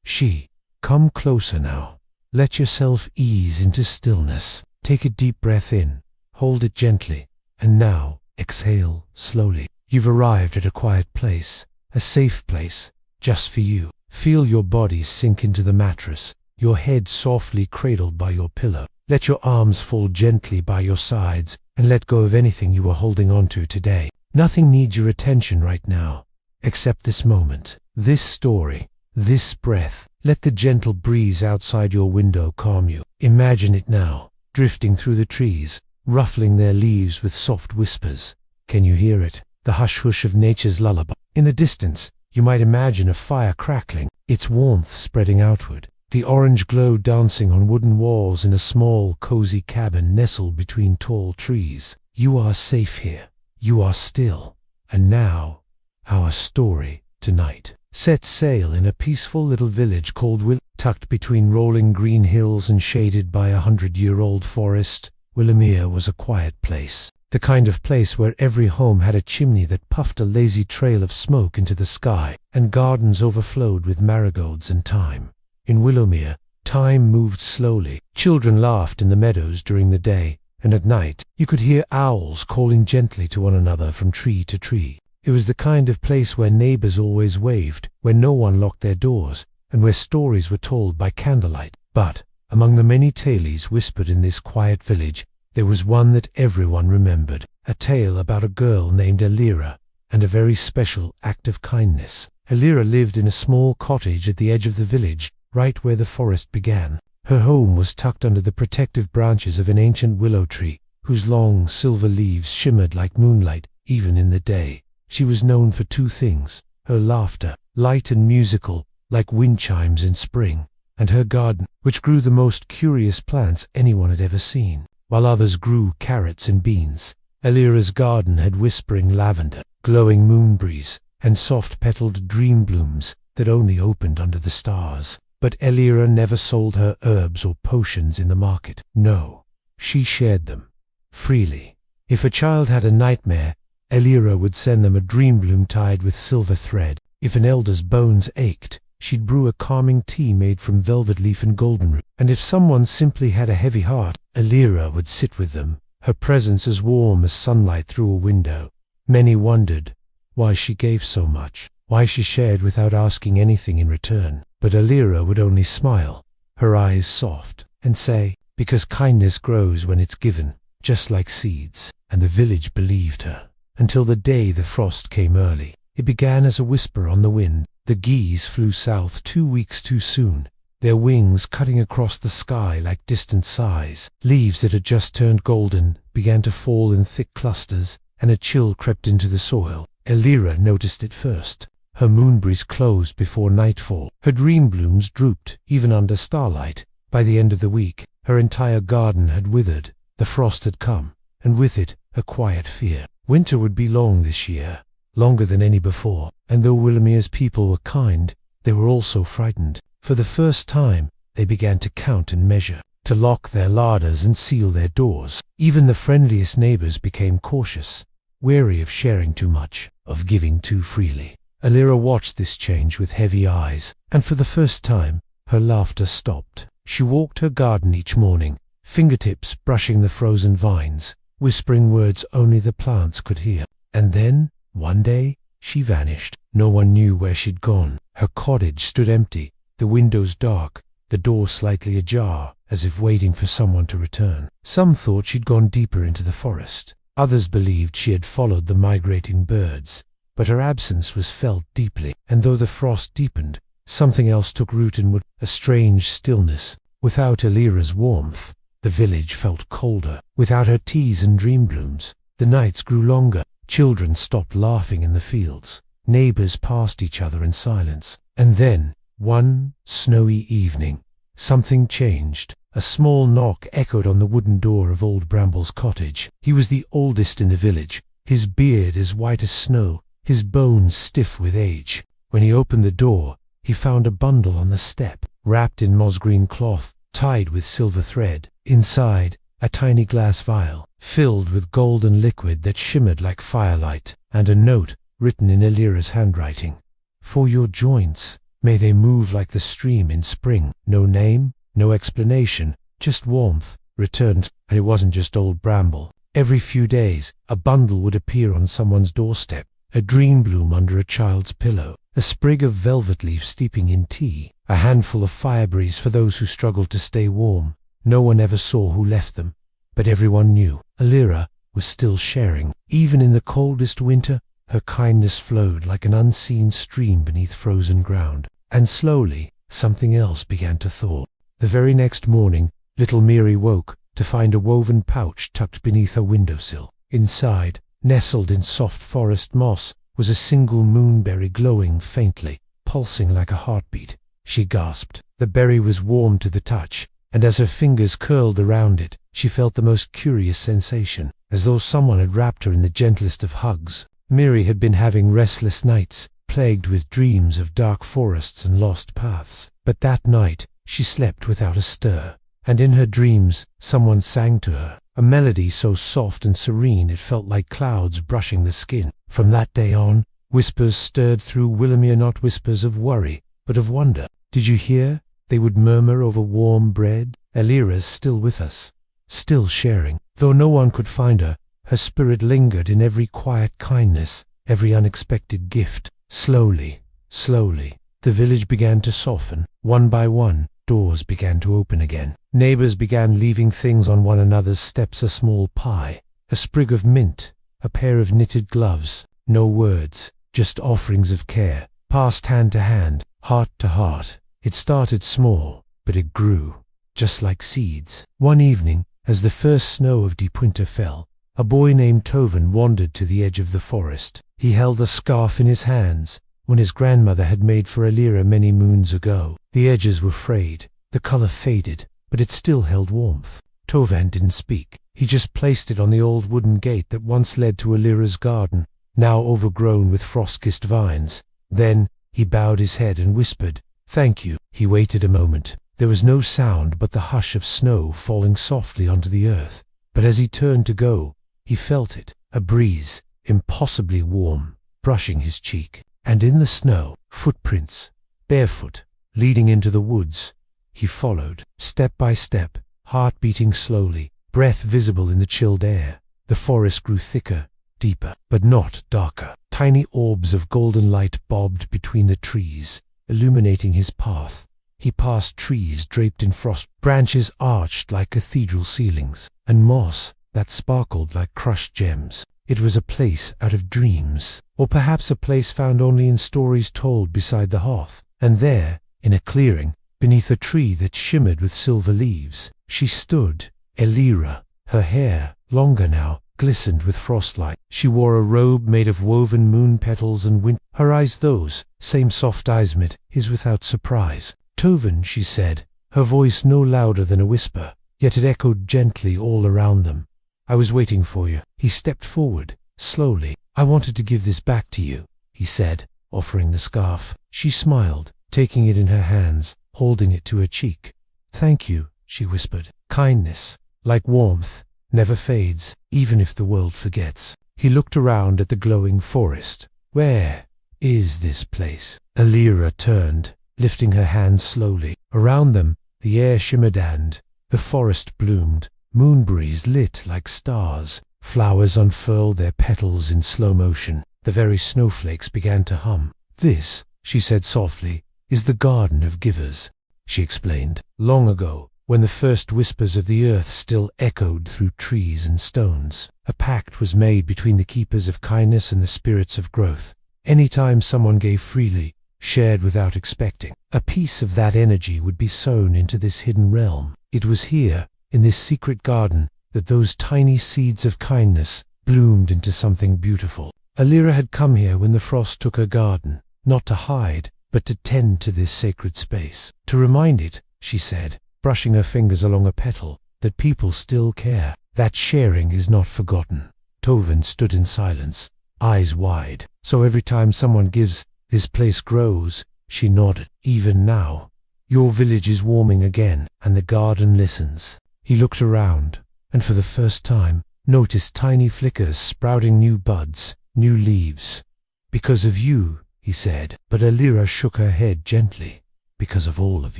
She, come closer now. Let yourself ease into stillness. Take a deep breath in, hold it gently, and now exhale slowly. You've arrived at a quiet place, a safe place, just for you. Feel your body sink into the mattress, your head softly cradled by your pillow. Let your arms fall gently by your sides and let go of anything you are holding on to today. Nothing needs your attention right now, except this moment, this story, this breath. Let the gentle breeze outside your window calm you. Imagine it now, drifting through the trees, ruffling their leaves with soft whispers. Can you hear it? The hush-hush of nature's lullaby. In the distance, you might imagine a fire crackling, its warmth spreading outward. The orange glow dancing on wooden walls in a small, cozy cabin nestled between tall trees. You are safe here. You are still. And now, our story tonight. Set sail in a peaceful little village called Willowmere. Tucked between rolling green hills and shaded by a 100-year-old forest, Willowmere was a quiet place. The kind of place where every home had a chimney that puffed a lazy trail of smoke into the sky, and gardens overflowed with marigolds and thyme. In Willowmere, time moved slowly. Children laughed in the meadows during the day, and at night, you could hear owls calling gently to one another from tree to tree. It was the kind of place where neighbors always waved, where no one locked their doors, and where stories were told by candlelight. But, among the many tales whispered in this quiet village, there was one that everyone remembered, a tale about a girl named Elira, and a very special act of kindness. Elira lived in a small cottage at the edge of the village, right where the forest began. Her home was tucked under the protective branches of an ancient willow tree, whose long silver leaves shimmered like moonlight, even in the day. She was known for two things: her laughter, light and musical, like wind chimes in spring, and her garden, which grew the most curious plants anyone had ever seen. While others grew carrots and beans, Elira's garden had whispering lavender, glowing moonbreeze, and soft-petaled dream blooms that only opened under the stars. But Elira never sold her herbs or potions in the market. No, she shared them, freely. If a child had a nightmare, Elira would send them a dream bloom tied with silver thread. If an elder's bones ached, she'd brew a calming tea made from velvet leaf and goldenrod. And if someone simply had a heavy heart, Elira would sit with them, her presence as warm as sunlight through a window. Many wondered why she gave so much, why she shared without asking anything in return. But Elira would only smile, her eyes soft, and say, because kindness grows when it's given, just like seeds. And the village believed her. Until the day the frost came early. It began as a whisper on the wind. The geese flew south 2 weeks too soon, their wings cutting across the sky like distant sighs. Leaves that had just turned golden began to fall in thick clusters, and a chill crept into the soil. Elira noticed it first. Her moonbreeze closed before nightfall. Her dream blooms drooped, even under starlight. By the end of the week, her entire garden had withered. The frost had come, and with it, a quiet fear. Winter would be long this year, longer than any before. And though Willowmere's people were kind, they were also frightened. For the first time, they began to count and measure, to lock their larders and seal their doors. Even the friendliest neighbors became cautious, wary of sharing too much, of giving too freely. Elira watched this change with heavy eyes, and for the first time, her laughter stopped. She walked her garden each morning, fingertips brushing the frozen vines, whispering words only the plants could hear. And then, one day, she vanished. No one knew where she'd gone. Her cottage stood empty, the windows dark, the door slightly ajar, as if waiting for someone to return. Some thought she'd gone deeper into the forest. Others believed she had followed the migrating birds. But her absence was felt deeply, and though the frost deepened, something else took root in a strange stillness. Without Elira's warmth, the village felt colder. Without her teas and dream blooms, the nights grew longer. Children stopped laughing in the fields. Neighbors passed each other in silence. And then, one snowy evening, something changed. A small knock echoed on the wooden door of old Bramble's cottage. He was the oldest in the village, his beard as white as snow, his bones stiff with age. When he opened the door, he found a bundle on the step, wrapped in moss-green cloth, tied with silver thread. Inside, a tiny glass vial, filled with golden liquid that shimmered like firelight, and a note written in Elira's handwriting. For your joints, May they move like the stream in spring. No name, no explanation, just warmth returned, and it wasn't just old bramble. Every few days, a bundle would appear on someone's doorstep, a dream bloom under a child's pillow, a sprig of velvet leaf steeping in tea, a handful of firebreeze for those who struggled to stay warm. No one ever saw who left them, but everyone knew. Elira was still sharing. Even in the coldest winter, her kindness flowed like an unseen stream beneath frozen ground. And slowly, something else began to thaw. The very next morning, little Mary woke to find a woven pouch tucked beneath her windowsill. Inside, nestled in soft forest moss, was a single moonberry glowing faintly, pulsing like a heartbeat. She gasped. The berry was warm to the touch, and as her fingers curled around it, she felt the most curious sensation, as though someone had wrapped her in the gentlest of hugs. Mary had been having restless nights, plagued with dreams of dark forests and lost paths. But that night, she slept without a stir, and in her dreams, someone sang to her, a melody so soft and serene it felt like clouds brushing the skin. From that day on, whispers stirred through Willowmere, not whispers of worry, but of wonder. "Did you hear?" they would murmur over warm bread. "Elira's still with us, still sharing." Though no one could find her, her spirit lingered in every quiet kindness, every unexpected gift. Slowly, slowly, the village began to soften. One by one, doors began to open again. Neighbors began leaving things on one another's steps, a small pie, a sprig of mint, a pair of knitted gloves. No words, just offerings of care, passed hand to hand, heart to heart. It started small, but it grew, just like seeds. One evening, as the first snow of deep winter fell, a boy named Toven wandered to the edge of the forest. He held a scarf in his hands, one his grandmother had made for Elira many moons ago. The edges were frayed, the color faded, but it still held warmth. Tovan didn't speak. He just placed it on the old wooden gate that once led to Elira's garden, now overgrown with frost-kissed vines. Then he bowed his head and whispered, "Thank you." He waited a moment. There was no sound but the hush of snow falling softly onto the earth. But as he turned to go, he felt it, a breeze, impossibly warm, brushing his cheek. And in the snow, footprints, barefoot, leading into the woods. He followed, step by step, heart beating slowly, breath visible in the chilled air. The forest grew thicker, deeper, but not darker. Tiny orbs of golden light bobbed between the trees, illuminating his path. He passed trees draped in frost, branches arched like cathedral ceilings, and moss that sparkled like crushed gems. It was a place out of dreams, or perhaps a place found only in stories told beside the hearth. And there, in a clearing, beneath a tree that shimmered with silver leaves, she stood, Elira. Her hair, longer now, glistened with frostlight. She wore a robe made of woven moon petals and wind. Her eyes, those same soft eyes, met his without surprise. "Toven," she said, her voice no louder than a whisper, yet it echoed gently all around them. "I was waiting for you." He stepped forward, slowly. "I wanted to give this back to you," he said, offering the scarf. She smiled, taking it in her hands, holding it to her cheek. "Thank you," she whispered. "Kindness, like warmth, never fades, even if the world forgets." He looked around at the glowing forest. "Where is this place?" Elira turned, lifting her hands slowly. Around them, the air shimmered and the forest bloomed. Moonberries lit like stars. Flowers unfurled their petals in slow motion. The very snowflakes began to hum. "This," she said softly, "is the garden of givers," she explained. "Long ago, when the first whispers of the earth still echoed through trees and stones, a pact was made between the keepers of kindness and the spirits of growth. Anytime someone gave freely, shared without expecting, a piece of that energy would be sown into this hidden realm. It was here, in this secret garden, that those tiny seeds of kindness bloomed into something beautiful. Elira had come here when the frost took her garden, not to hide, but to tend to this sacred space. To remind it, she said, brushing her fingers along a petal, that people still care, that sharing is not forgotten." Toven stood in silence, eyes wide. "So every time someone gives, this place grows," she nodded. "Even now, your village is warming again, and the garden listens." He looked around, and for the first time, noticed tiny flickers sprouting new buds, new leaves. "Because of you," he said. But Elira shook her head gently. Because of all of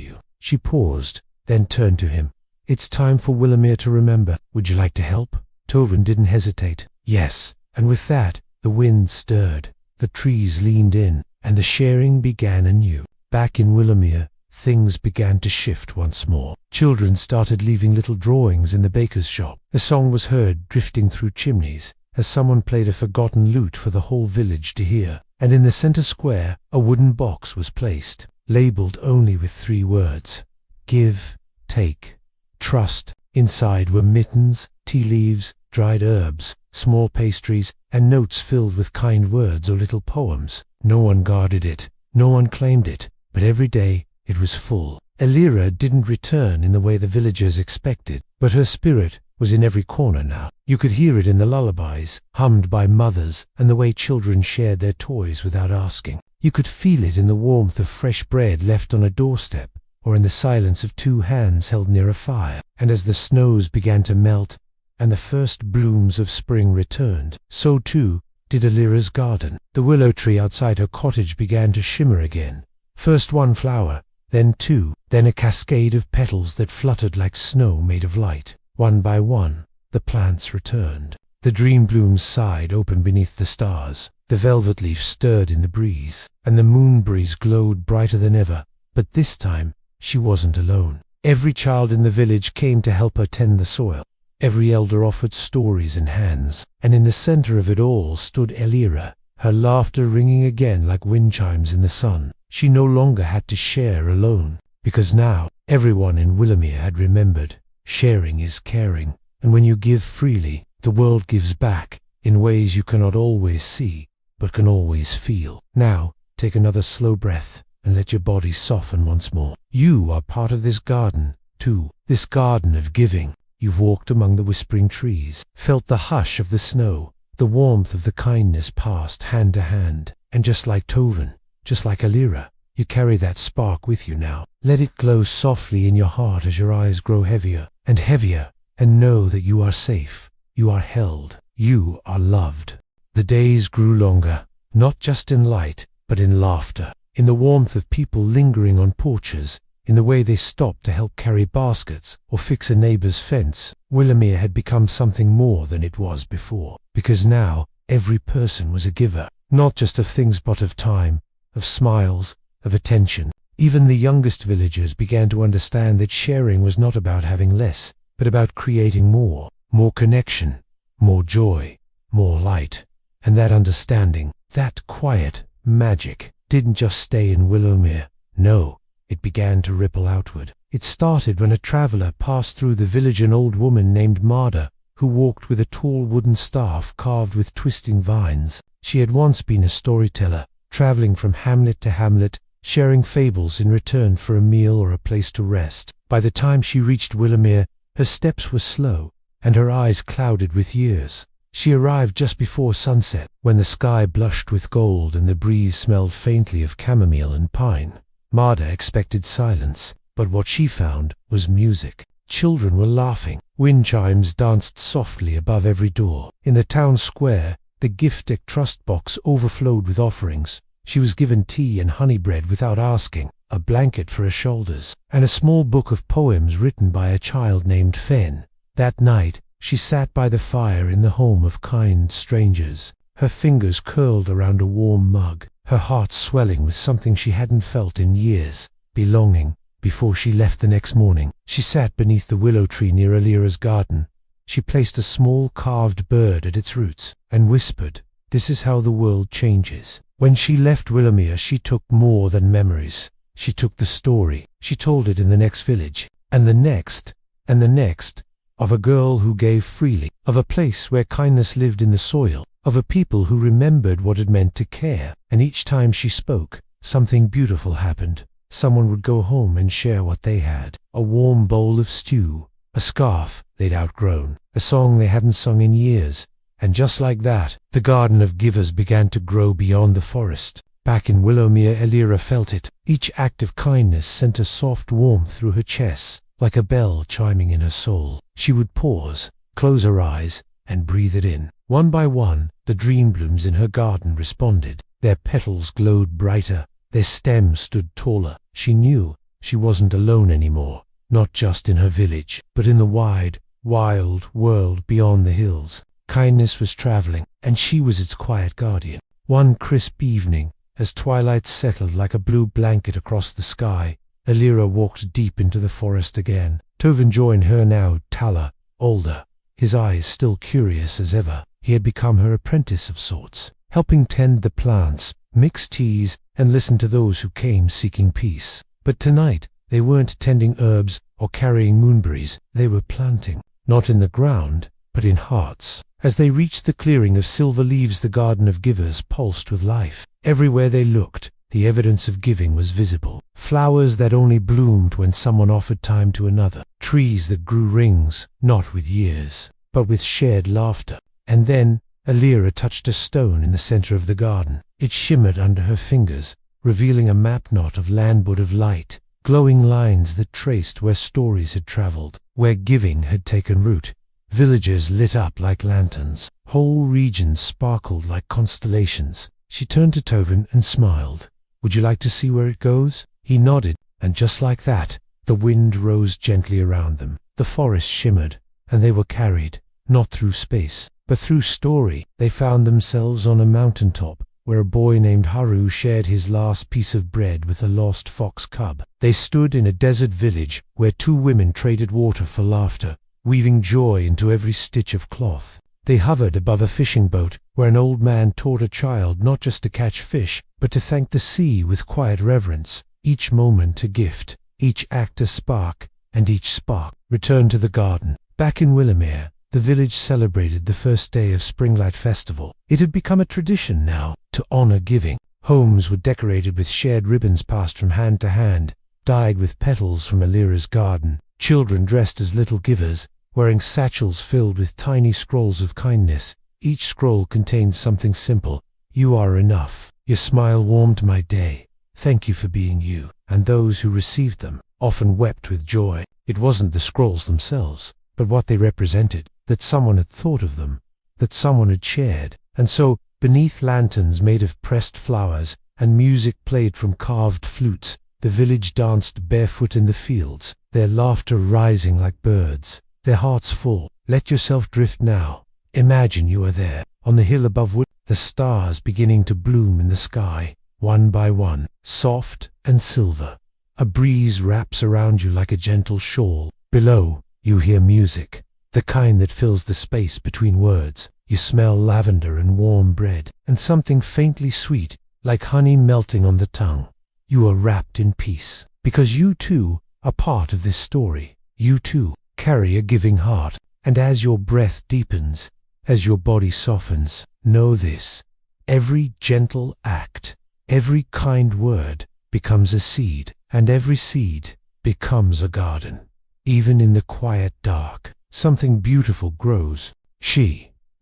you. She paused, then turned to him. It's time for Willowmere to remember. Would you like to help? Tovin didn't hesitate. Yes. And with that, the wind stirred, the trees leaned in, and the sharing began anew. Back in Willowmere, things began to shift once more. Children started leaving little drawings in the baker's shop. A song was heard drifting through chimneys, as someone played a forgotten lute for the whole village to hear. And in the center square, a wooden box was placed, labeled only with 3 words. Give, take, trust. Inside were mittens, tea leaves, dried herbs, small pastries, and notes filled with kind words or little poems. No one guarded it, no one claimed it, but every day it was full. Elira didn't return in the way the villagers expected, but her spirit was in every corner now. You could hear it in the lullabies, hummed by mothers, and the way children shared their toys without asking. You could feel it in the warmth of fresh bread left on a doorstep, or in the silence of 2 hands held near a fire. And as the snows began to melt, and the first blooms of spring returned, so too did Elira's garden. The willow tree outside her cottage began to shimmer again. First 1 flower, then 2, then a cascade of petals that fluttered like snow made of light. One by one, the plants returned. The dream blooms sighed open beneath the stars. The velvet leaf stirred in the breeze, and the moon breeze glowed brighter than ever. But this time, she wasn't alone. Every child in the village came to help her tend the soil. Every elder offered stories and hands, and in the center of it all stood Elira, her laughter ringing again like wind chimes in the sun. She no longer had to share alone, because now everyone in Willowmere had remembered, sharing is caring, and when you give freely, the world gives back in ways you cannot always see, but can always feel. Now, take another slow breath, and let your body soften once more. You are part of this garden, too, this garden of giving. You've walked among the whispering trees, felt the hush of the snow, the warmth of the kindness passed hand to hand, and just like Tovin, just like Elira, you carry that spark with you now. Let it glow softly in your heart as your eyes grow heavier, and know that you are safe, you are held, you are loved. The days grew longer, not just in light, but in laughter, in the warmth of people lingering on porches, in the way they stopped to help carry baskets or fix a neighbor's fence. Willowmere had become something more than it was before, because now every person was a giver, not just of things but of time, of smiles, of attention. Even the youngest villagers began to understand that sharing was not about having less, but about creating more connection, more joy, more light. And that understanding, that quiet magic, didn't just stay in Willowmere. No, it began to ripple outward. It started when a traveler passed through the village, an old woman named Marda, who walked with a tall wooden staff carved with twisting vines. She had once been a storyteller, traveling from hamlet to hamlet, sharing fables in return for a meal or a place to rest. By the time she reached Willowmere, her steps were slow, and her eyes clouded with years. She arrived just before sunset, when the sky blushed with gold and the breeze smelled faintly of chamomile and pine. Marda expected silence, but what she found was music. Children were laughing. Wind chimes danced softly above every door. In the town square, the gift-deck trust box overflowed with offerings. She was given tea and honey bread without asking, a blanket for her shoulders, and a small book of poems written by a child named Fen. That night, she sat by the fire in the home of kind strangers, her fingers curled around a warm mug, her heart swelling with something she hadn't felt in years, belonging. Before she left the next morning, she sat beneath the willow tree near Elira's garden. She placed a small carved bird at its roots, and whispered, "This is how the world changes." When she left Willowmere, she took more than memories. She took the story. She told it in the next village, and the next, and the next, of a girl who gave freely, of a place where kindness lived in the soil, of a people who remembered what it meant to care. And each time she spoke, something beautiful happened. Someone would go home and share what they had, a warm bowl of stew, a scarf they'd outgrown, a song they hadn't sung in years. And just like that, the garden of givers began to grow beyond the forest. Back in Willowmere, Elira felt it. Each act of kindness sent a soft warmth through her chest, like a bell chiming in her soul. She would pause, close her eyes, and breathe it in. One by one, the dream blooms in her garden responded. Their petals glowed brighter, their stems stood taller. She knew she wasn't alone anymore, not just in her village, but in the wide, wild world beyond the hills. Kindness was traveling, and she was its quiet guardian. One crisp evening, as twilight settled like a blue blanket across the sky, Elira walked deep into the forest again. Tovin joined her now, taller, older, his eyes still curious as ever. He had become her apprentice of sorts, helping tend the plants, mix teas, and listen to those who came seeking peace. But tonight, they weren't tending herbs or carrying moonberries, they were planting, not in the ground, but in hearts. As they reached the clearing of silver leaves, the garden of givers pulsed with life. Everywhere they looked, the evidence of giving was visible. Flowers that only bloomed when someone offered time to another. Trees that grew rings, not with years, but with shared laughter. And then, Elira touched a stone in the center of the garden. It shimmered under her fingers, revealing a map knot of landward of light, glowing lines that traced where stories had traveled, where giving had taken root. Villages lit up like lanterns. Whole regions sparkled like constellations. She turned to Tovin and smiled. "Would you like to see where it goes?" He nodded, and just like that, the wind rose gently around them. The forest shimmered, and they were carried, not through space, but through story. They found themselves on a mountaintop, where a boy named Haru shared his last piece of bread with a lost fox cub. They stood in a desert village, where two women traded water for laughter, weaving joy into every stitch of cloth. They hovered above a fishing boat, where an old man taught a child not just to catch fish, but to thank the sea with quiet reverence. Each moment a gift, each act a spark, and each spark returned to the garden. Back in Willowmere, the village celebrated the first day of Springlight Festival. It had become a tradition now, to honor giving. Homes were decorated with shared ribbons passed from hand to hand, dyed with petals from Elira's garden. Children dressed as little givers, wearing satchels filled with tiny scrolls of kindness. Each scroll contained something simple. "You are enough. Your smile warmed my day. Thank you for being you." And those who received them often wept with joy. It wasn't the scrolls themselves, but what they represented, that someone had thought of them, that someone had shared. And so, beneath lanterns made of pressed flowers, and music played from carved flutes, the village danced barefoot in the fields, their laughter rising like birds, their hearts full. Let yourself drift now. Imagine you are there, on the hill above wood, the stars beginning to bloom in the sky, one by one, soft and silver. A breeze wraps around you like a gentle shawl. Below, you hear music, the kind that fills the space between words. You smell lavender and warm bread, and something faintly sweet, like honey melting on the tongue. You are wrapped in peace, because you too are part of this story. You too carry a giving heart, and as your breath deepens, as your body softens, know this: every gentle act, every kind word becomes a seed, and every seed becomes a garden. Even in the quiet dark, something beautiful grows.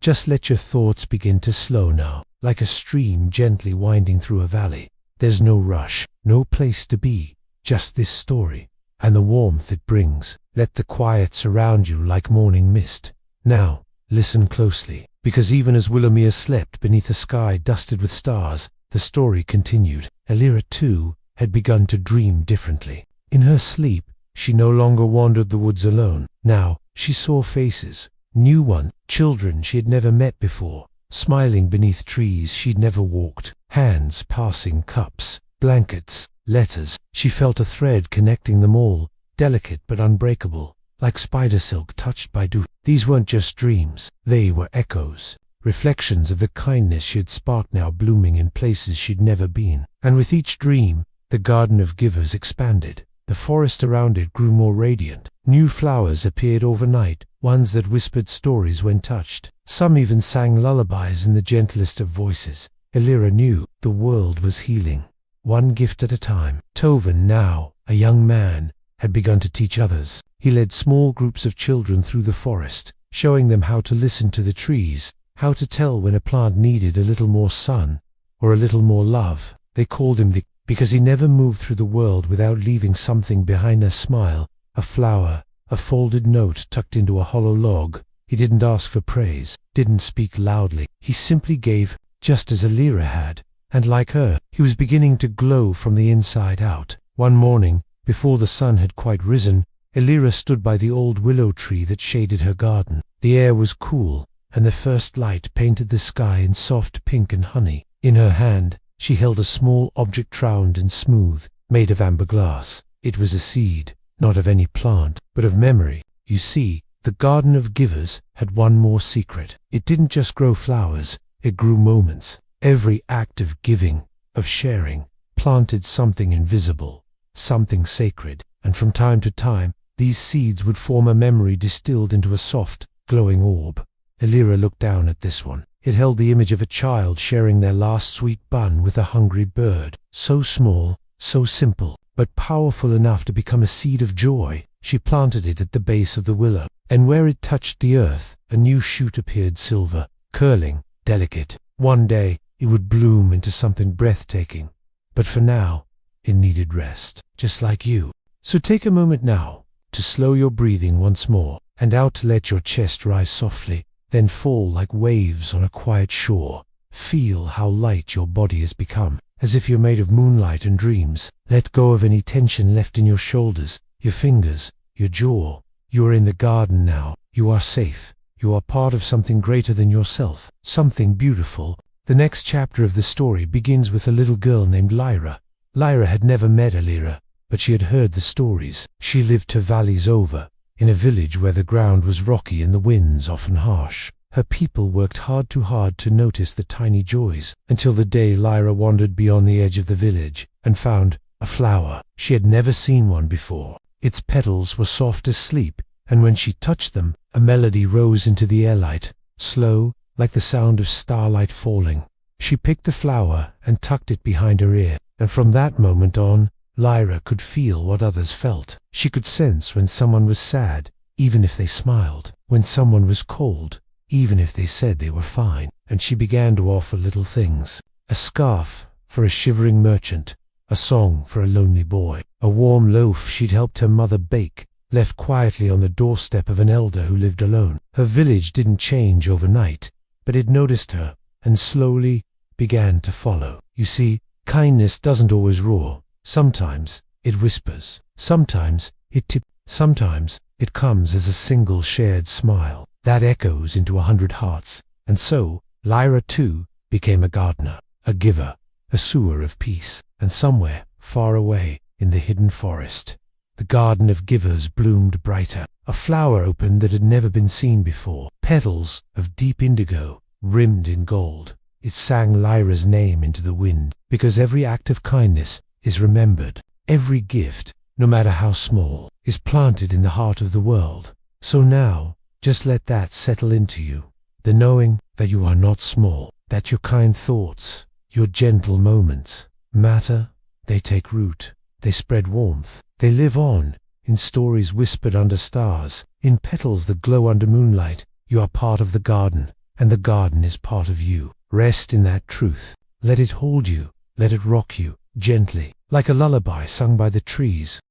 Just let your thoughts begin to slow now, like a stream gently winding through a valley. There's no rush, no place to be, just this story, and the warmth it brings. Let the quiet surround you like morning mist. Now, listen closely, because even as Willowmere slept beneath a sky dusted with stars, the story continued. Elira, too, had begun to dream differently. In her sleep, she no longer wandered the woods alone. Now, she saw faces, new ones, children she had never met before, smiling beneath trees she'd never walked, hands passing cups, blankets, letters. She felt a thread connecting them all, delicate but unbreakable, like spider silk touched by dew. These weren't just dreams, they were echoes, reflections of the kindness she had sparked, now blooming in places she'd never been. And with each dream, the garden of givers expanded. The forest around it grew more radiant. New flowers appeared overnight, ones that whispered stories when touched. Some even sang lullabies in the gentlest of voices. Elira knew the world was healing, one gift at a time. Tovin, now a young man, had begun to teach others. He led small groups of children through the forest, showing them how to listen to the trees, how to tell when a plant needed a little more sun, or a little more love. They called him because he never moved through the world without leaving something behind: a smile, a flower, a folded note tucked into a hollow log. He didn't ask for praise, didn't speak loudly. He simply gave, just as Elira had, and like her, he was beginning to glow from the inside out. One morning, before the sun had quite risen, Elira stood by the old willow tree that shaded her garden. The air was cool, and the first light painted the sky in soft pink and honey. In her hand, she held a small object round and smooth, made of amber glass. It was a seed, not of any plant, but of memory. You see, the garden of givers had one more secret. It didn't just grow flowers, it grew moments. Every act of giving, of sharing, planted something invisible, something sacred, and from time to time, these seeds would form a memory distilled into a soft, glowing orb. Elira looked down at this one. It held the image of a child sharing their last sweet bun with a hungry bird. So small, so simple, but powerful enough to become a seed of joy. She planted it at the base of the willow, and where it touched the earth, a new shoot appeared, silver, curling, delicate. One day, it would bloom into something breathtaking. But for now, it needed rest, just like you. So take a moment now to slow your breathing once more, and out to let your chest rise softly, then fall like waves on a quiet shore. Feel how light your body has become, as if you're made of moonlight and dreams. Let go of any tension left in your shoulders, your fingers, your jaw. You are in the garden now. You are safe. You are part of something greater than yourself, something beautiful. The next chapter of the story begins with a little girl named Lyra. Lyra had never met Elira, but she had heard the stories. She lived her valleys over, in a village where the ground was rocky and the winds often harsh. Her people worked hard to notice the tiny joys, until the day Lyra wandered beyond the edge of the village and found a flower. She had never seen one before. Its petals were soft as sleep, and when she touched them, a melody rose into the airlight, slow, like the sound of starlight falling. She picked the flower and tucked it behind her ear, and from that moment on, Lyra could feel what others felt. She could sense when someone was sad, even if they smiled, when someone was cold, even if they said they were fine, and she began to offer little things. A scarf for a shivering merchant, a song for a lonely boy, a warm loaf she'd helped her mother bake, left quietly on the doorstep of an elder who lived alone. Her village didn't change overnight, but it noticed her, and slowly began to follow. You see, kindness doesn't always roar. Sometimes it whispers. Sometimes sometimes it comes as a single shared smile that echoes into 100 hearts. And so, Lyra too became a gardener, a giver, a sower of peace. And somewhere, far away, in the hidden forest, the garden of givers bloomed brighter. A flower opened that had never been seen before. Petals of deep indigo, rimmed in gold. It sang Lyra's name into the wind, because every act of kindness is remembered. Every gift, no matter how small, is planted in the heart of the world. So now, just let that settle into you. The knowing that you are not small, that your kind thoughts, your gentle moments, matter. They take root. They spread warmth. They live on, in stories whispered under stars, in petals that glow under moonlight. You are part of the garden, and the garden is part of you. Rest in that truth. Let it hold you. Let it rock you, gently, like a lullaby sung by the trees.